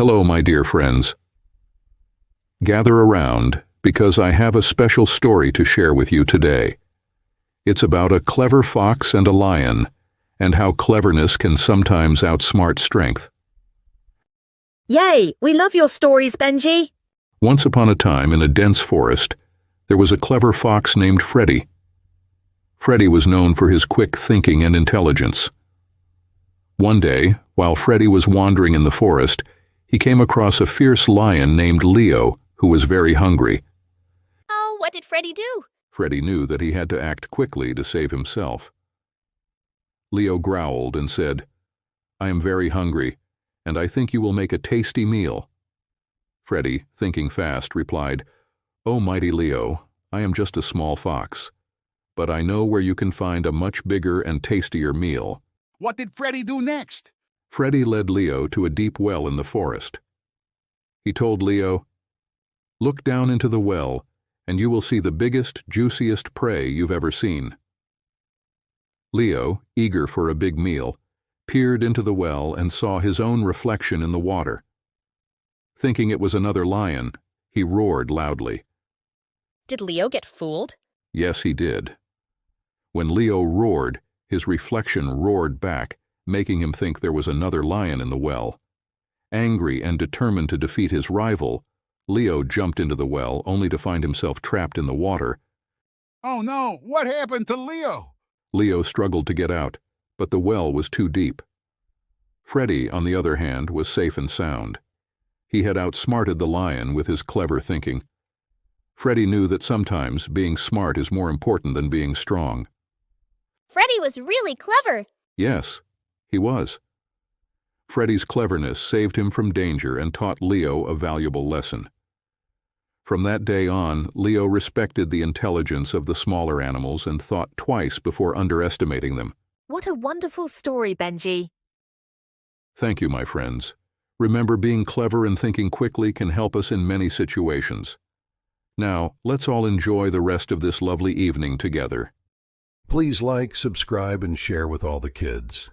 Hello, my dear friends. Gather around because I have a special story to share with you today. It's about a clever fox and a lion, and how cleverness can sometimes outsmart strength. Yay! We love your stories, Benji. Once upon a time, in a dense forest, there was a clever fox named Freddy. Freddy was known for his quick thinking and intelligence. One day, while Freddy was wandering in the forest, he came across a fierce lion named Leo, who was very hungry. Oh, what did Freddy do? Freddy knew that he had to act quickly to save himself. Leo growled and said, "I am very hungry, and I think you will make a tasty meal." Freddy, thinking fast, replied, "Oh, mighty Leo, I am just a small fox, but I know where you can find a much bigger and tastier meal." What did Freddy do next? Freddy led Leo to a deep well in the forest. He told Leo, "Look down into the well, and you will see the biggest, juiciest prey you've ever seen." Leo, eager for a big meal, peered into the well and saw his own reflection in the water. Thinking it was another lion, he roared loudly. Did Leo get fooled? Yes, he did. When Leo roared, his reflection roared back, making him think there was another lion in the well. Angry and determined to defeat his rival, Leo jumped into the well only to find himself trapped in the water. Oh no, what happened to Leo? Leo struggled to get out, but the well was too deep. Freddy, on the other hand, was safe and sound. He had outsmarted the lion with his clever thinking. Freddy knew that sometimes being smart is more important than being strong. Freddy was really clever. Yes, he was. Freddy's cleverness saved him from danger and taught Leo a valuable lesson. From that day on, Leo respected the intelligence of the smaller animals and thought twice before underestimating them. What a wonderful story, Benji. Thank you, my friends. Remember, being clever and thinking quickly can help us in many situations. Now, let's all enjoy the rest of this lovely evening together. Please like, subscribe, and share with all the kids.